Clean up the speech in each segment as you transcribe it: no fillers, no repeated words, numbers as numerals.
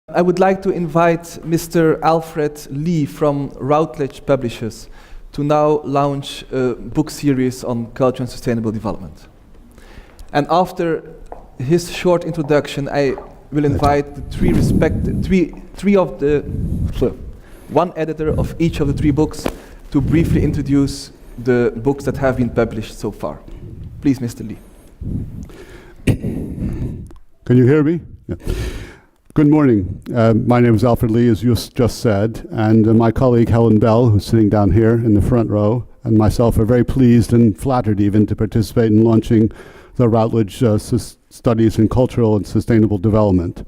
I would like to invite Mr. Alfred Lee from Routledge Publishers to now launch a book series on culture and sustainable development. And after his short introduction, I will invite one editor of each of the three books to briefly introduce the books that have been published so far. Please, Mr. Lee. Can you hear me? Yeah. Good morning. My name is Alfred Lee, as you just said, and my colleague Helen Bell, who's sitting down here in the front row, and myself are very pleased and flattered even to participate in launching the Routledge Studies in Cultural and Sustainable Development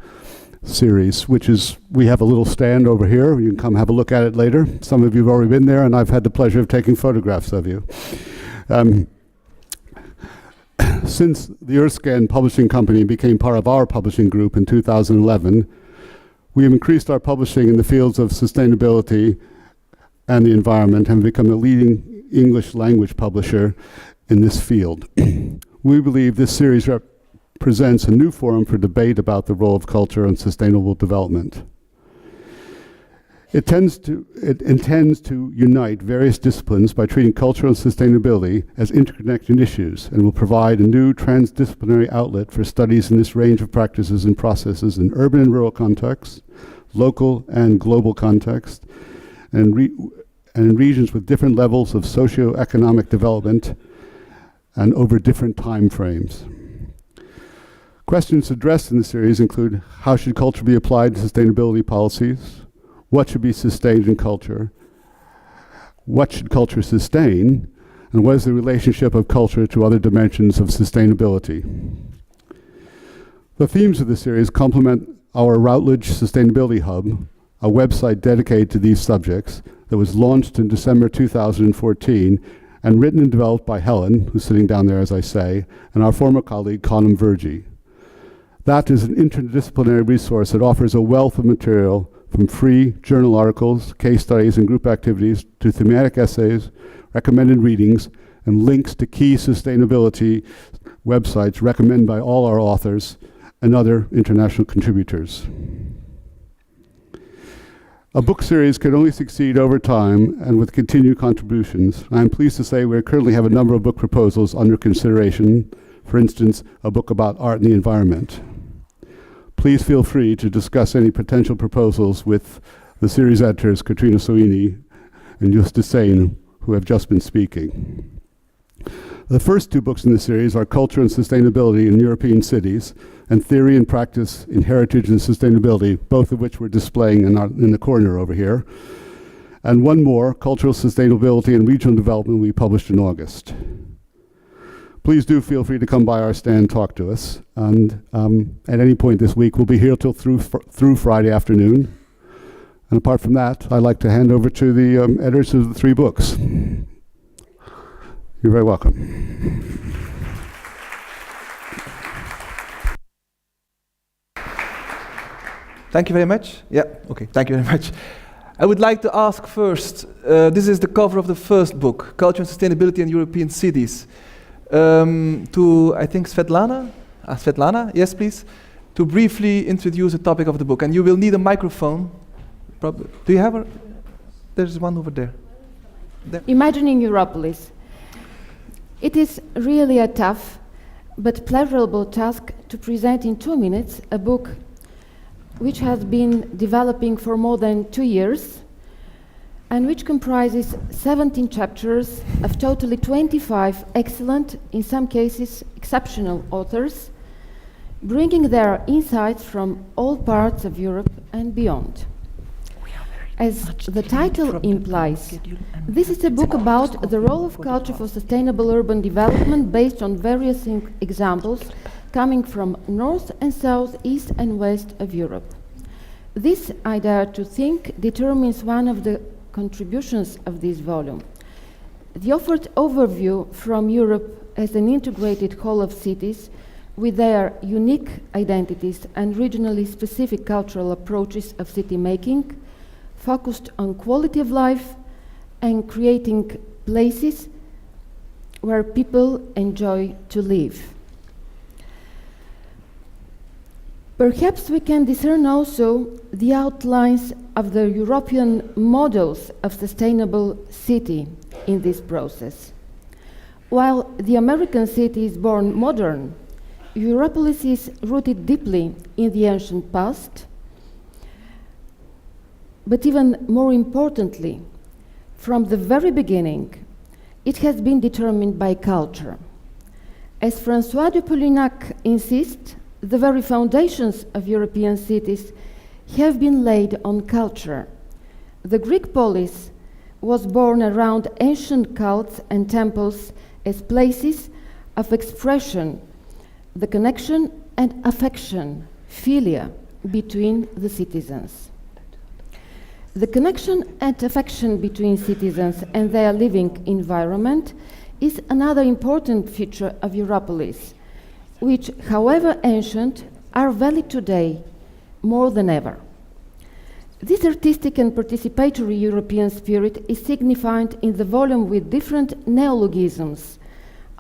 series, which is, we have a little stand over here. You can come have a look at it later. Some of you have already been there, and I've had the pleasure of taking photographs of you. Since the Earthscan Publishing Company became part of our publishing group in 2011, we have increased our publishing in the fields of sustainability and the environment and become the leading English language publisher in this field. We believe this series represents a new forum for debate about the role of culture and sustainable development. It intends to unite various disciplines by treating culture and sustainability as interconnected issues, and will provide a new transdisciplinary outlet for studies in this range of practices and processes in urban and rural contexts, local and global contexts, and in regions with different levels of socio-economic development and over different time frames. Questions addressed in the series include: how should culture be applied to sustainability policies? What should be sustained in culture? What should culture sustain? And what is the relationship of culture to other dimensions of sustainability? The themes of the series complement our Routledge Sustainability Hub, a website dedicated to these subjects that was launched in December 2014 and written and developed by Helen, who's sitting down there as I say, and our former colleague Conam Virgie. That is an interdisciplinary resource that offers a wealth of material from free journal articles, case studies, and group activities to thematic essays, recommended readings, and links to key sustainability websites recommended by all our authors and other international contributors. A book series can only succeed over time and with continued contributions. I am pleased to say we currently have a number of book proposals under consideration, for instance, a book about art and the environment. Please feel free to discuss any potential proposals with the series editors, Katrina Soini and Justus Sein, who have just been speaking. The first two books in the series are Culture and Sustainability in European Cities and Theory and Practice in Heritage and Sustainability, both of which we're displaying in the corner over here. And one more, Cultural Sustainability and Regional Development, we published in August. Please do feel free to come by our stand and talk to us. And at any point this week, we'll be here through Friday afternoon. And apart from that, I'd like to hand over to the editors of the three books. You're very welcome. Thank you very much. Yeah, okay, thank you very much. I would like to ask first, this is the cover of the first book, Culture and Sustainability in European Cities. To, I think, Svetlana? Svetlana, yes, please. To briefly introduce the topic of the book. And you will need a microphone. Do you have a? There's one over there. Imagining Europolis. It is really a tough but pleasurable task to present in 2 minutes a book which has been developing for more than 2 years and which comprises 17 chapters of totally 25 excellent, in some cases exceptional authors, bringing their insights from all parts of Europe and beyond. As the title implies, this is a book about the role of culture for sustainable urban development based on various examples coming from North and South, East and West of Europe. This, I dare to think, determines one of the contributions of this volume. The offered overview from Europe as an integrated whole of cities with their unique identities and regionally specific cultural approaches of city making, focused on quality of life and creating places where people enjoy to live. Perhaps we can discern also the outlines of the European models of sustainable city in this process. While the American city is born modern, Europolis is rooted deeply in the ancient past, but even more importantly, from the very beginning, it has been determined by culture. As François de Polignac insists, the very foundations of European cities have been laid on culture. The Greek polis was born around ancient cults and temples as places of expression, the connection and affection, philia, between the citizens. The connection and affection between citizens and their living environment is another important feature of Europolis, which, however ancient, are valid today more than ever. This artistic and participatory European spirit is signified in the volume with different neologisms.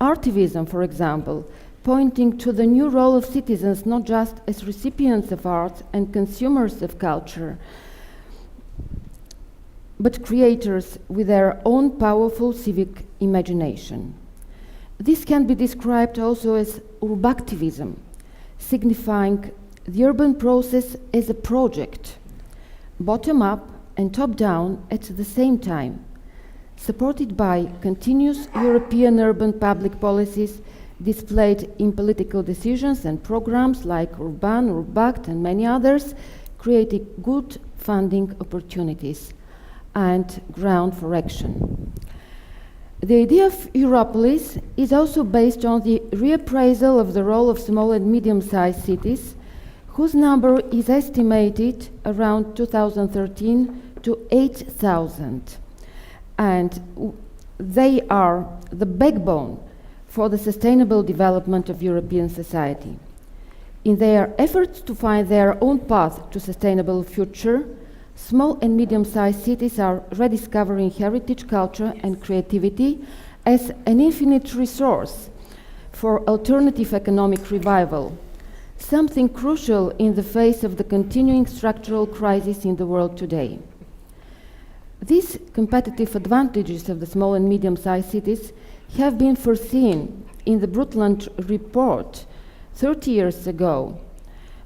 Artivism, for example, pointing to the new role of citizens not just as recipients of art and consumers of culture, but creators with their own powerful civic imagination. This can be described also as urbactivism, signifying the urban process as a project, bottom-up and top-down at the same time, supported by continuous European urban public policies displayed in political decisions and programs like Urban, Urbact, and many others, creating good funding opportunities and ground for action. The idea of Europolis is also based on the reappraisal of the role of small and medium-sized cities, whose number is estimated around 2013 to 8,000. And they are the backbone for the sustainable development of European society. In their efforts to find their own path to sustainable future, small and medium-sized cities are rediscovering heritage, culture, and creativity as an infinite resource for alternative economic revival, something crucial in the face of the continuing structural crisis in the world today. These competitive advantages of the small and medium-sized cities have been foreseen in the Brundtland report 30 years ago,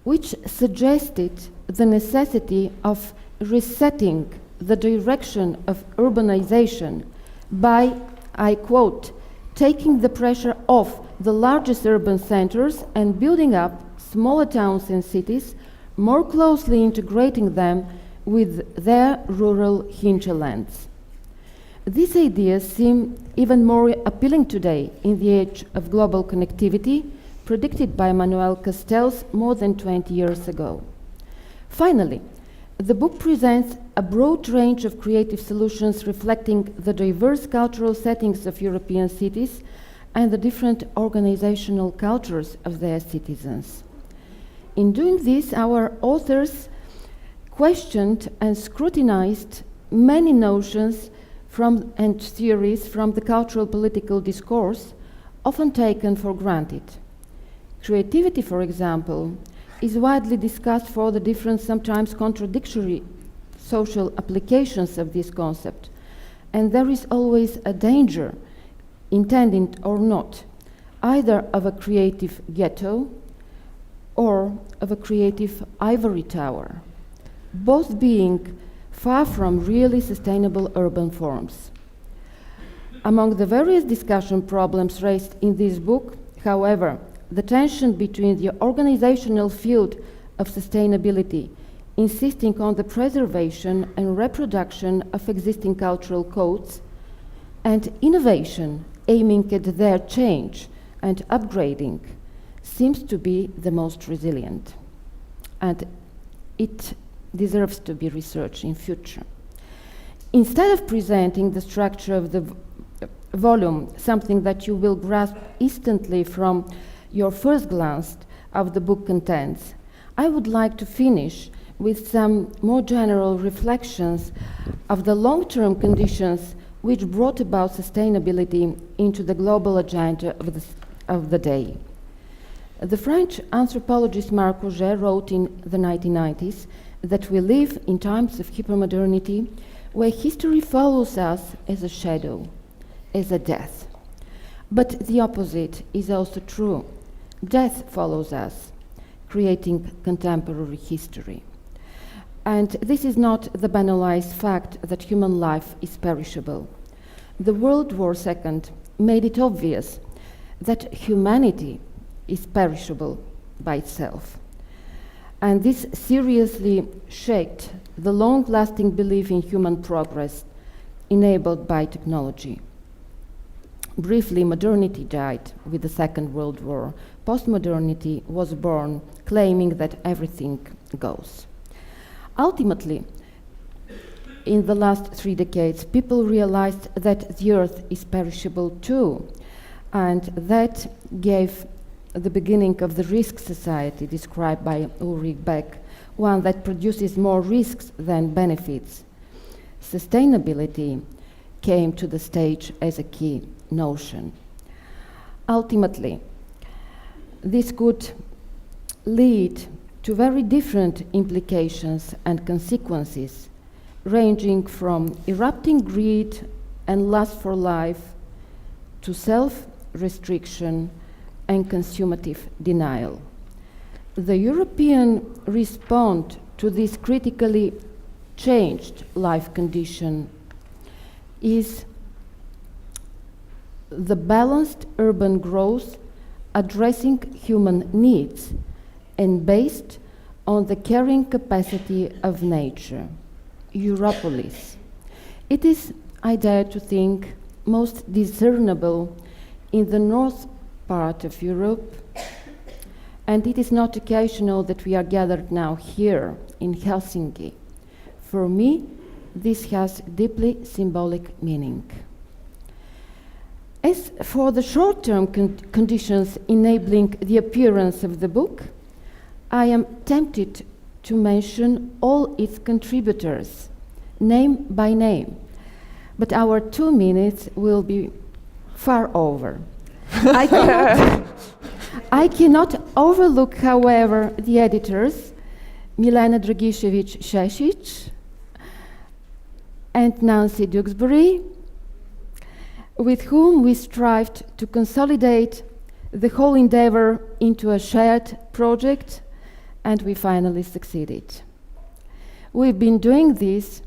which suggested the necessity of resetting the direction of urbanization by, I quote, taking the pressure off the largest urban centers and building up smaller towns and cities, more closely integrating them with their rural hinterlands. These ideas seem even more appealing today in the age of global connectivity, predicted by Manuel Castells more than 20 years ago. Finally, the book presents a broad range of creative solutions reflecting the diverse cultural settings of European cities and the different organizational cultures of their citizens. In doing this, our authors questioned and scrutinized many notions and theories from the cultural political discourse, often taken for granted. Creativity, for example, is widely discussed for the different, sometimes contradictory social applications of this concept, and there is always a danger, intended or not, either of a creative ghetto or of a creative ivory tower, both being far from really sustainable urban forms. Among the various discussion problems raised in this book, however, the tension between the organizational field of sustainability, insisting on the preservation and reproduction of existing cultural codes, and innovation aiming at their change and upgrading, seems to be the most resilient. And it deserves to be researched in future. Instead of presenting the structure of the volume, something that you will grasp instantly from your first glance of the book contents, I would like to finish with some more general reflections of the long-term conditions which brought about sustainability into the global agenda of the day. The French anthropologist Marc Auger wrote in the 1990s that we live in times of hypermodernity where history follows us as a shadow, as a death. But the opposite is also true. Death follows us, creating contemporary history. And this is not the banalized fact that human life is perishable. The World War II made it obvious that humanity is perishable by itself. And this seriously shaped the long-lasting belief in human progress enabled by technology. Briefly, modernity died with the Second World War. Postmodernity was born, claiming that everything goes. Ultimately, in the last 3 decades, people realized that the Earth is perishable too, and that gave the beginning of the risk society described by Ulrich Beck, one that produces more risks than benefits. Sustainability came to the stage as a key notion. Ultimately, this could lead to very different implications and consequences, ranging from erupting greed and lust for life to self-restriction and consumative denial. The European response to this critically changed life condition is the balanced urban growth addressing human needs and based on the carrying capacity of nature, Europolis. It is, I dare to think, most discernible in the north part of Europe, and it is not occasional that we are gathered now here in Helsinki. For me, this has deeply symbolic meaning. As for the short-term conditions enabling the appearance of the book, I am tempted to mention all its contributors, name by name, but our 2 minutes will be far over. I cannot overlook, however, the editors, Milena Dragišević-Šešić and Nancy Duxbury, with whom we strived to consolidate the whole endeavor into a shared project, and we finally succeeded. We've been doing this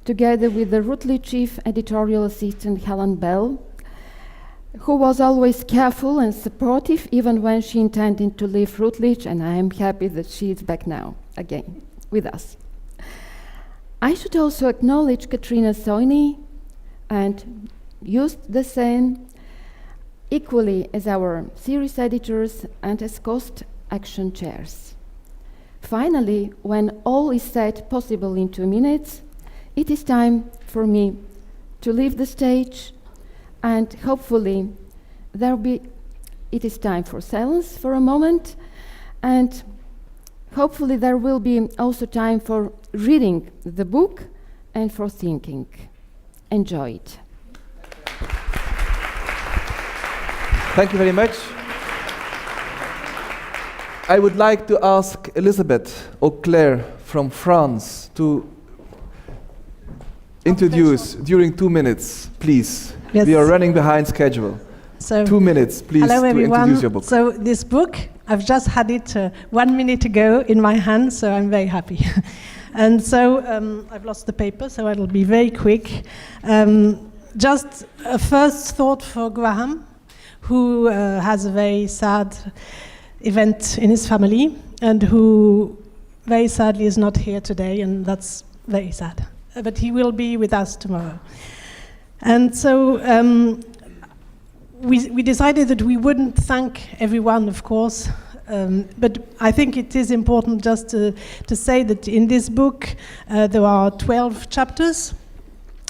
together with the Routledge chief editorial assistant Helen Bell, who was always careful and supportive even when she intended to leave Routledge, and I am happy that she is back now again with us. I should also acknowledge Katrina Soini and Just the Seine, equally as our series editors and as cost action chairs. Finally, when all is said possible in 2 minutes, it is time for me to leave the stage, and hopefully it is time for silence for a moment, and hopefully there will be also time for reading the book and for thinking. Enjoy it. Thank you very much. I would like to ask Elisabeth or Claire from France to introduce during 2 minutes, please. Yes. We are running behind schedule. So 2 minutes, please, hello to everyone. introduce your book. So this book, I've just had it 1 minute ago in my hand, so I'm very happy. And so I've lost the paper, so it'll be very quick. Just a first thought for Graham, who has a very sad event in his family, and who very sadly is not here today, and that's very sad. But he will be with us tomorrow. And so we decided that we wouldn't thank everyone, of course, but I think it is important just to say that in this book there are 12 chapters,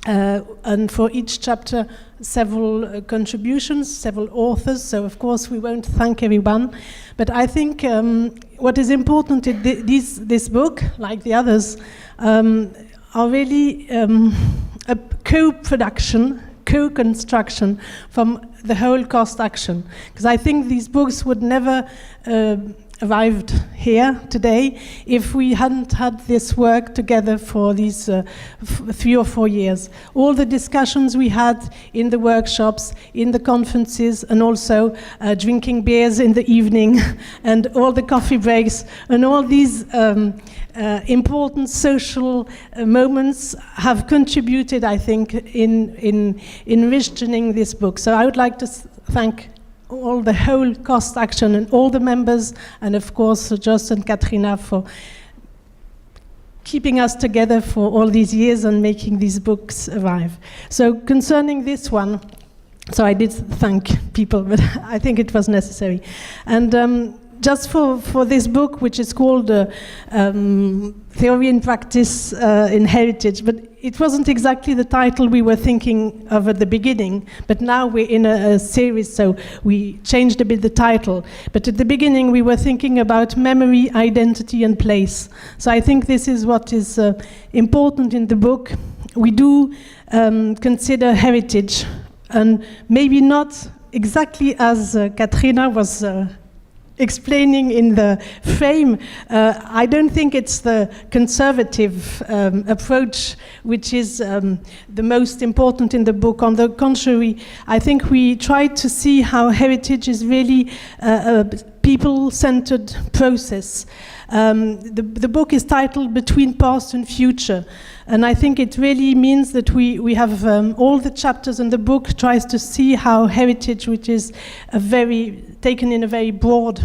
and for each chapter several contributions, several authors, so of course we won't thank everyone, but I think what is important in this book, like the others, are really a co-production, co-construction from the whole cost action. Because I think these books would never arrived here today if we hadn't had this work together for these 3 or 4 years. All the discussions we had in the workshops, in the conferences, and also drinking beers in the evening, and all the coffee breaks, and all these important social moments have contributed, I think, in enriching this book. So I would like to thank all the whole cost action and all the members, and of course Jost and Katrina for keeping us together for all these years and making these books arrive. So concerning this one, so I did thank people, but I think it was necessary. And just for this book, which is called Theory and Practice in Heritage, but it wasn't exactly the title we were thinking of at the beginning, but now we're in a series, so we changed a bit the title. But at the beginning, we were thinking about memory, identity, and place. So I think this is what is important in the book. We do consider heritage, and maybe not exactly as Katrina was explaining in the frame. I don't think it's the conservative approach which is the most important in the book. On the contrary, I think we try to see how heritage is really a people-centered process. The book is titled Between Past and Future, and I think it really means that we have all the chapters in the book tries to see how heritage, which is taken in a very broad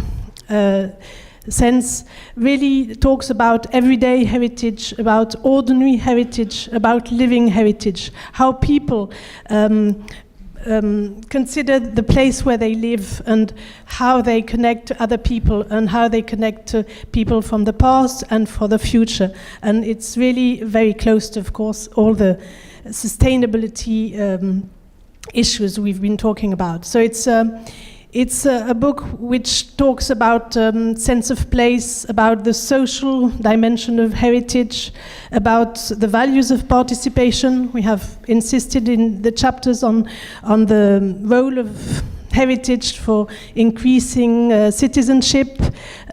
sense, really talks about everyday heritage, about ordinary heritage, about living heritage, how people consider the place where they live and how they connect to other people and how they connect to people from the past and for the future. And it's really very close to, of course, all the sustainability issues we've been talking about. So it's a book which talks about sense of place, about the social dimension of heritage, about the values of participation. We have insisted in the chapters on the role of heritage for increasing citizenship,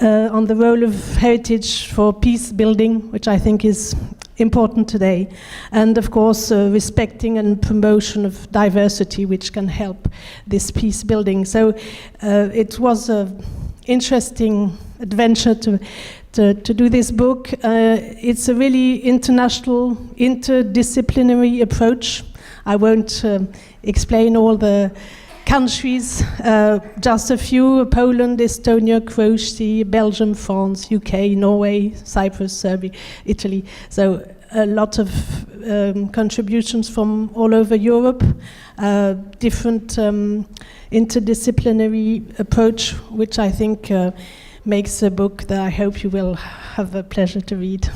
on the role of heritage for peace building, which I think is important today, and of course respecting and promotion of diversity, which can help this peace building. So it was an interesting adventure to do this book. It's a really international, interdisciplinary approach. I won't explain all the countries, just a few: Poland, Estonia, Croatia, Belgium, France, UK, Norway, Cyprus, Serbia, Italy. So a lot of contributions from all over Europe, different interdisciplinary approach, which I think makes a book that I hope you will have a pleasure to read.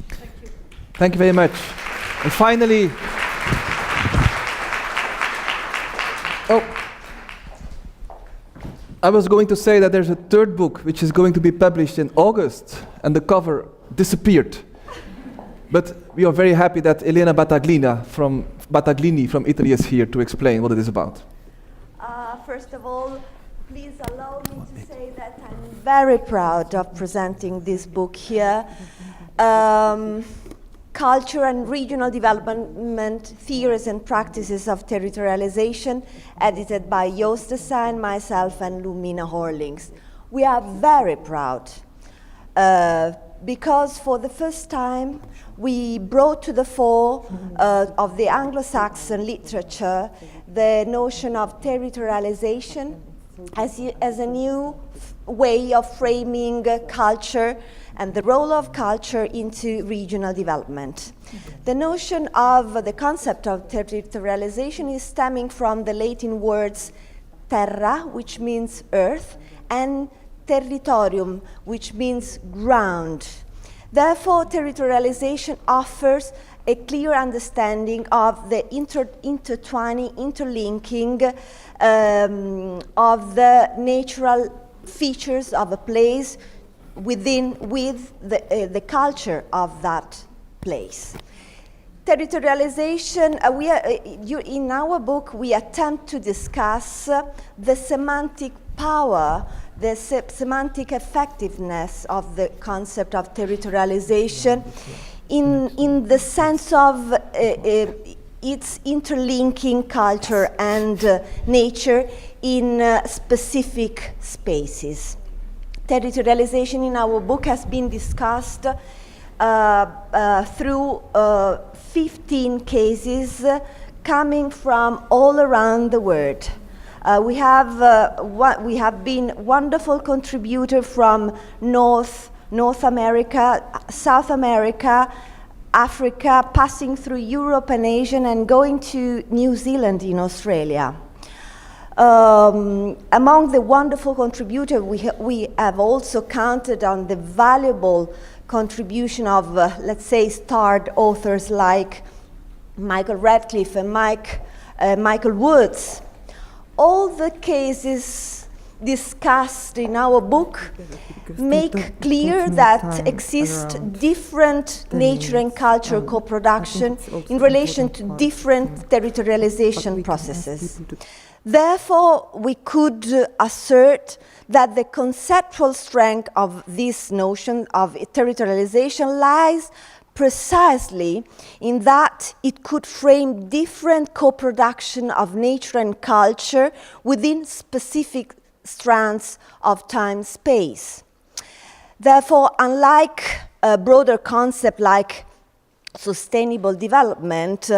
Thank you. Thank you very much. And finally, I was going to say that there's a third book which is going to be published in August, and the cover disappeared. But we are very happy that Elena Battaglia from Italy is here to explain what it is about. First of all, please allow me to say that I'm very proud of presenting this book here. Culture and Regional Development Theories and Practices of Territorialization, edited by Joost de Sijn, myself, and Lumina Horlings. We are very proud because for the first time we brought to the fore of the Anglo-Saxon literature the notion of territorialization as a new way of framing culture and the role of culture into regional development. The notion of the concept of territorialization is stemming from the Latin words terra, which means earth, and territorium, which means ground. Therefore, territorialization offers a clear understanding of the intertwining, interlinking of the natural features of a place with the culture of that place. Territorialization, in our book, we attempt to discuss the semantic power, the semantic effectiveness of the concept of territorialization in the sense of its interlinking culture and nature in specific spaces. Territorialization in our book has been discussed through 15 cases coming from all around the world. We have been wonderful contributor from North America, South America, Africa, passing through Europe and Asia, and going to New Zealand in Australia. Among the wonderful contributors, we have also counted on the valuable contribution of, let's say, starred authors like Michael Radcliffe and Michael Woods. All the cases discussed in our book make clear that exist different nature and culture co-production in relation to different territorialization processes. Therefore, we could assert that the conceptual strength of this notion of territorialization lies precisely in that it could frame different co-production of nature and culture within specific strands of time-space. Therefore, unlike a broader concept like sustainable development,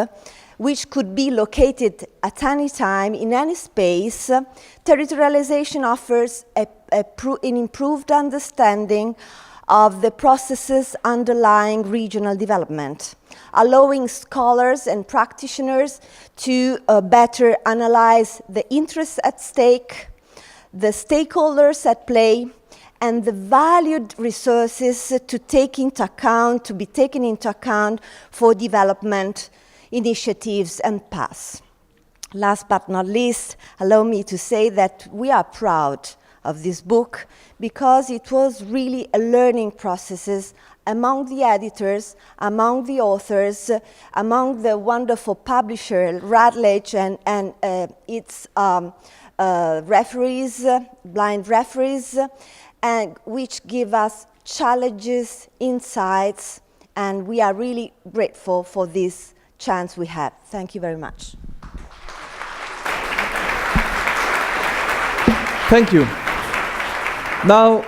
which could be located at any time in any space, territorialization offers an improved understanding of the processes underlying regional development, allowing scholars and practitioners to better analyze the interests at stake, the stakeholders at play, and the valued resources to be taken into account for development initiatives and paths. Last but not least, allow me to say that we are proud of this book because it was really a learning process among the editors, among the authors, among the wonderful publisher Routledge and its referees, blind referees, and which give us challenges, insights, and we are really grateful for this chance we have. Thank you very much. Thank you. Now,